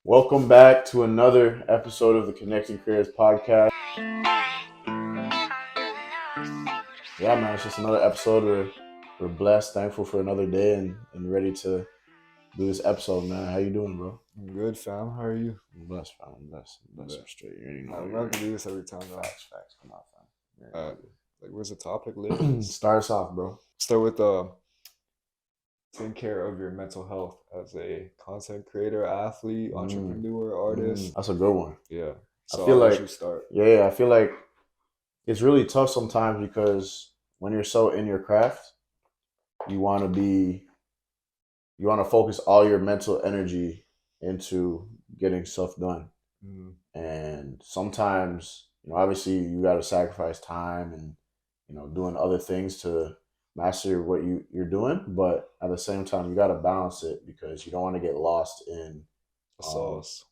Welcome back to another episode of the Connecting Careers podcast. Yeah, man, it's just another episode. We're blessed, thankful for another day, and ready to do this episode, man. How you doing, bro? I'm good, fam. How are you? I'm blessed, fam. I'm blessed. I'm Bet. straight. You already know. I'm not gonna do this every time, though. Facts. Come on, fam. Where's the topic, ladies? Start us off, bro. Start with taking care of your mental health as a content creator, athlete, entrepreneur, artist. That's a good one. Yeah. So I feel I'll let like you start. yeah, I feel like it's really tough sometimes because when you're so in your craft, you want to be you want to focus all your mental energy into getting stuff done. Mm, And sometimes, obviously you got to sacrifice time and, doing other things to master what you're doing. But at the same time, you got to balance it because you don't want to get lost in, the um, sauce.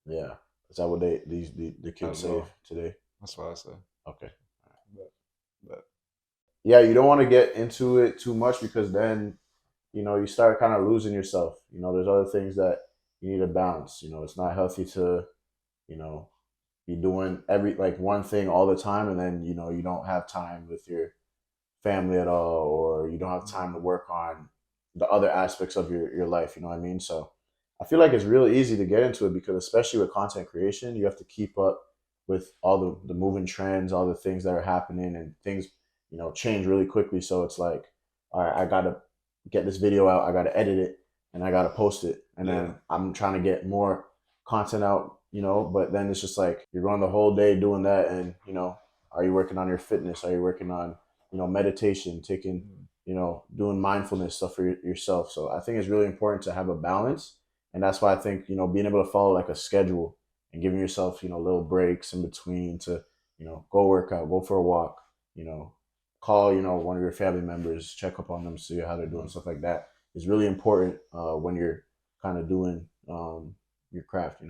yeah. Is that what the I kids don't say know. today? That's what I say. Okay. But Yeah, you don't want to get into it too much because then you start kind of losing yourself. There's other things that you need to balance. It's not healthy to, you know, be doing every like one thing all the time and then, you don't have time with your family at all, or you don't have time to work on the other aspects of your life. You know what I mean? So I feel like it's really easy to get into it because especially with content creation, you have to keep up with all the moving trends, all the things that are happening and things, change really quickly. So it's like, all right, I gotta get this video out, I gotta edit it, and I gotta post it. And yeah, then I'm trying to get more content out, but then it's just like you're going the whole day doing that and are you working on your fitness? Are you working on, meditation, taking, mm, doing mindfulness stuff for yourself. So I think it's really important to have a balance. And that's why I think, being able to follow like a schedule and giving yourself, little breaks in between to, go work out, go for a walk, you know, call, one of your family members, check up on them, see how they're doing, mm. stuff like that is really important when you're kind of doing your craft,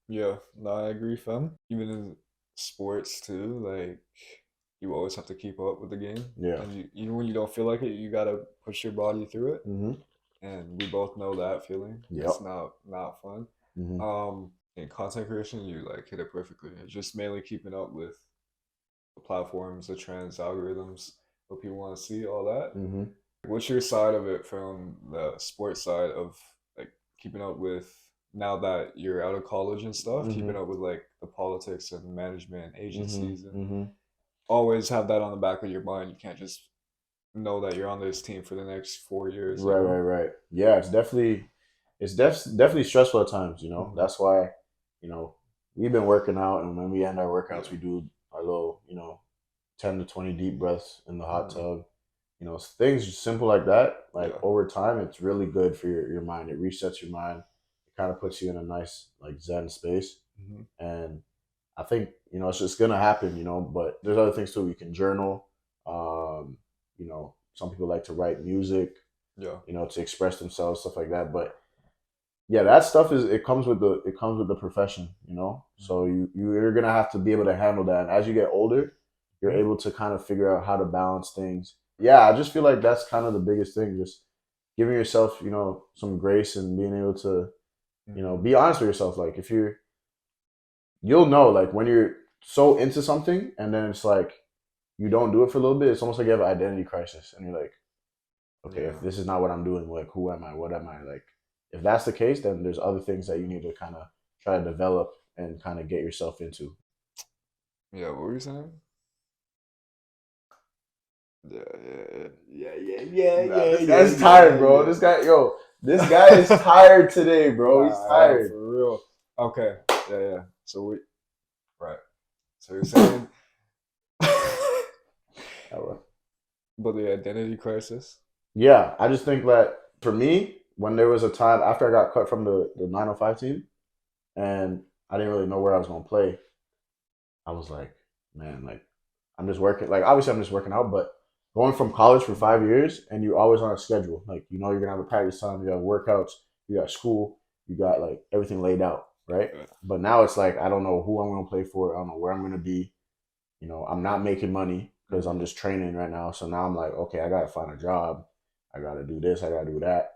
Yeah. No, I agree, fam. Even in sports too, like you always have to keep up with the game, Yeah. and even when you don't feel like it, you gotta push your body through it. Mm-hmm. And we both know that feeling. It's Yep. not fun. Mm-hmm. In content creation, you like hit it perfectly. It's just mainly keeping up with the platforms, the trends, algorithms, what people want to see, all that. Mm-hmm. What's your side of it from the sports side of like keeping up with now that you're out of college and stuff, Mm-hmm. keeping up with like the politics and management Mm-hmm. agencies and Mm-hmm. always have that on the back of your mind. You can't just know that you're on this team for the next 4 years, you Right, know? right, right. Yeah, it's definitely stressful at times. Mm-hmm. That's why, you know, we've been working out, and when we end our workouts, Yeah. we do our little, 10 to 20 deep breaths in the hot Mm-hmm. tub. Things just simple like that. Like Yeah. over time, it's really good for your mind. It resets your mind. It kind of puts you in a nice like Zen space, Mm-hmm. and I think it's just gonna happen. But there's other things too. You can journal. Some people like to write music, Yeah. to express themselves, stuff like that. But yeah, that stuff it comes with the profession, So Mm-hmm. you're gonna have to be able to handle that. And as you get older, you're Mm-hmm. able to kind of figure out how to balance things. Yeah, I just feel like that's kind of the biggest thing, just giving yourself, some grace and being able to, Mm-hmm. be honest with yourself. Like if you'll know like when you're so into something and then it's like you don't do it for a little bit, it's almost like you have an identity crisis and you're like, okay, Yeah. if this is not what I'm doing, like who am I? What am I? Like if that's the case, then there's other things that you need to kind of try to develop and kind of get yourself into. Yeah. What were you saying? Yeah. Yeah. Yeah. Yeah. Yeah. Nah, Yeah. this Yeah. guy's Yeah. tired, bro. Yeah. This guy is tired today, bro. He's Nah, tired. for real. Okay. Yeah. Yeah. So we right. So you're saying Oh, about the identity crisis? yeah, I just think that for me, when there was a time after I got cut from the 905 team and I didn't really know where I was going to play, I was like, man, like I'm just working. Like obviously I'm just working out, but going from college for Mm-hmm. 5 years and you're always on a schedule. Like you're gonna have a practice time, you got workouts, you got school, you got like everything laid out, right? Yeah. But now it's like I don't know who I'm gonna play for. I don't know where I'm gonna be. I'm not making money because I'm Mm-hmm. just training right now. So now I'm like, okay, I gotta find a job. I gotta do this. I gotta do that.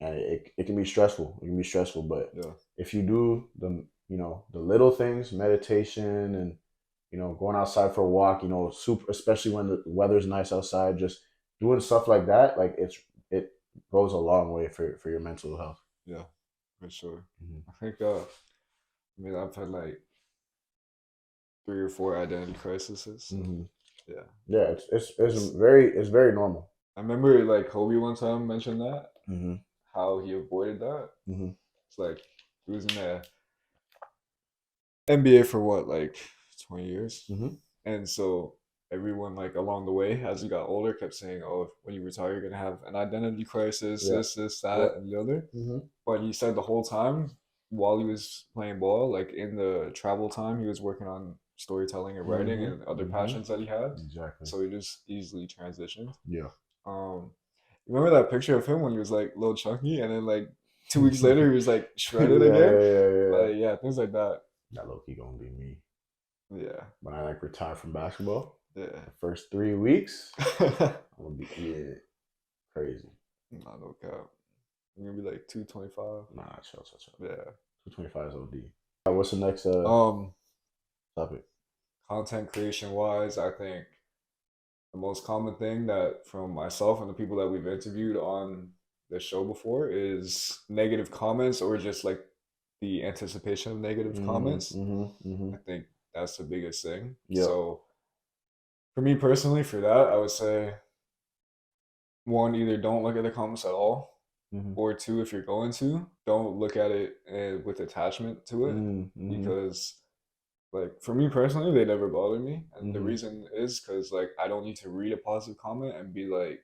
and it can be stressful. It can be stressful, but Yeah. if you do the little things, meditation, and going outside for a walk, super, especially when the weather's nice outside, just doing stuff like that, like it goes a long way for your mental health. Yeah, for sure. Hmm. I think I mean I've had like 3 or 4 identity crises. So Hmm. yeah. Yeah, It's, it's very normal. I remember like Kobe one time mentioned that, Hmm. how he avoided that. Hmm. It's like he was in the NBA for what, like 20 years? Hmm. And so everyone like along the way as he got older kept saying, "Oh, when you retire, you're gonna have an identity crisis, Yeah. this, Yeah. that, and the other." Hmm. But he said the whole time while he was playing ball, like in the travel time, he was working on storytelling and writing Hmm. and other Hmm. passions that he had. Exactly. So he just easily transitioned. Yeah. Um, Remember that picture of him when he was like little chunky, and then like 2 weeks Yeah, later he was like shredded yeah, again. yeah. Like yeah, things like that. That low key gonna be me Yeah, when I like retire from basketball. yeah. The first 3 weeks, I'm gonna be eating it crazy. Not no cap. You're gonna be like 225. Nah, chill. Yeah. 225 is OD. What's the next Um, topic? Content creation wise, I think the most common thing that from myself and the people that we've interviewed on the show before is negative comments or just like the anticipation of negative Mm-hmm, comments. mm-hmm, mm-hmm. I think that's the biggest thing. Yep. So for me personally, for that, I would say one, either don't look at the comments at all, Mm-hmm. or two, if you're going to, don't look at it with attachment to it, Mm-hmm. because like for me personally, they never bother me, and the Mm-hmm. reason is because like I don't need to read a positive comment and be like,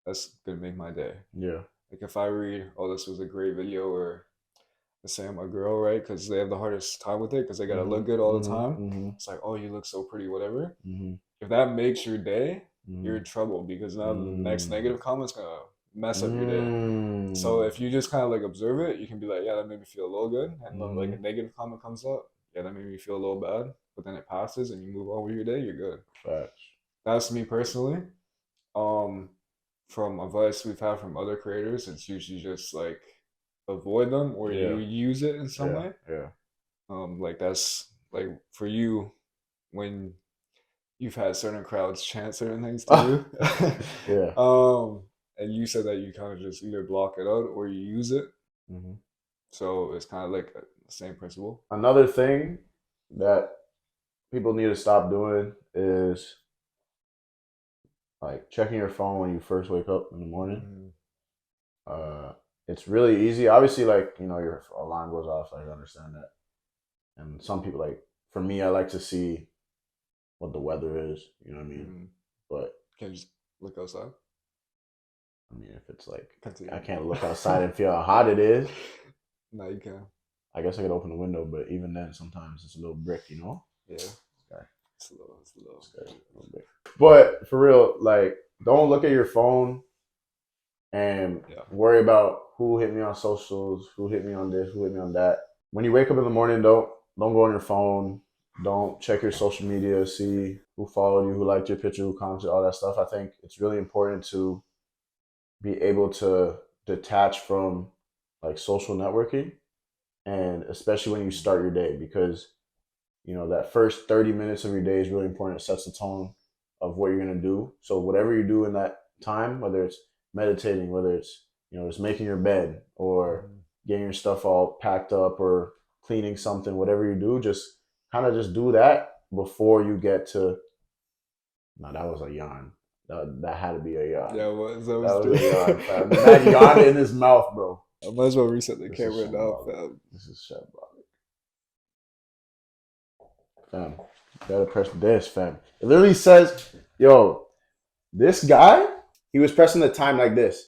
that's gonna make my day. Yeah. Like if I read, oh, this was a great video, or let's say I'm a girl, right? Because they have the hardest time with it because they gotta Mm-hmm. look good all the Mm-hmm. time. Mm-hmm. It's like, oh, you look so pretty, whatever. Mm-hmm. If that makes your day, you're Mm-hmm. in trouble because now the next Mm. negative comment's gonna mess up your day. So Mm. if you just kind of like observe it, you can be like, yeah, that made me feel a little good. And then like Mm-hmm. a negative comment comes up, yeah, that made me feel a little bad. But then it passes and you move on with your day, you're good. Facts. That's me personally. Um, from advice we've had from other creators, it's usually just like avoid them or you Yeah. use it in some Yeah. way. Yeah. Like that's like for you when you've had certain crowds chant certain things to Yeah. you. And you said that you kind of just either block it out or you use it. Mm-hmm. So it's kind of like the same principle. Another thing that people need to stop doing is like checking your phone when you first wake up in the morning. Mm-hmm. Uh, it's really easy. Obviously, like your alarm goes off. I understand that. And some people like, for me, I like to see what the weather is. You know what I mean? Mm-hmm. But Can you just look outside? I mean, if it's like Continue. I can't look outside and feel how hot it is, No, you can. I guess I could open the window. But even then, sometimes it's a little brick. Yeah. Okay. It's a little. It's a little. Okay. A little brick. But for real, like, don't look at your phone and Yeah. worry about who hit me on socials, who hit me on this, who hit me on that. When you wake up in the morning, don't go on your phone. Don't check your social media, see who followed you, who liked your picture, who commented, all that stuff. I think it's really important to be able to detach from like social networking, and especially when you start your day, because that first 30 minutes of your day is really important. It sets the tone of what you're going to do. So whatever you do in that time, whether it's meditating, whether it's just making your bed or Mm-hmm. getting your stuff all packed up or cleaning something, whatever you do, just kind of just do that before you get to. No, that was a yawn. That had to be a yawn. Yeah, what is that That was was a yawn, doing? fam. The man yawned in his mouth, bro. I might as well reset the This is camera now, shambolic. fam. This is shambolic. Fam, you gotta press this, fam. It literally says, yo, this guy, he was pressing the time like this.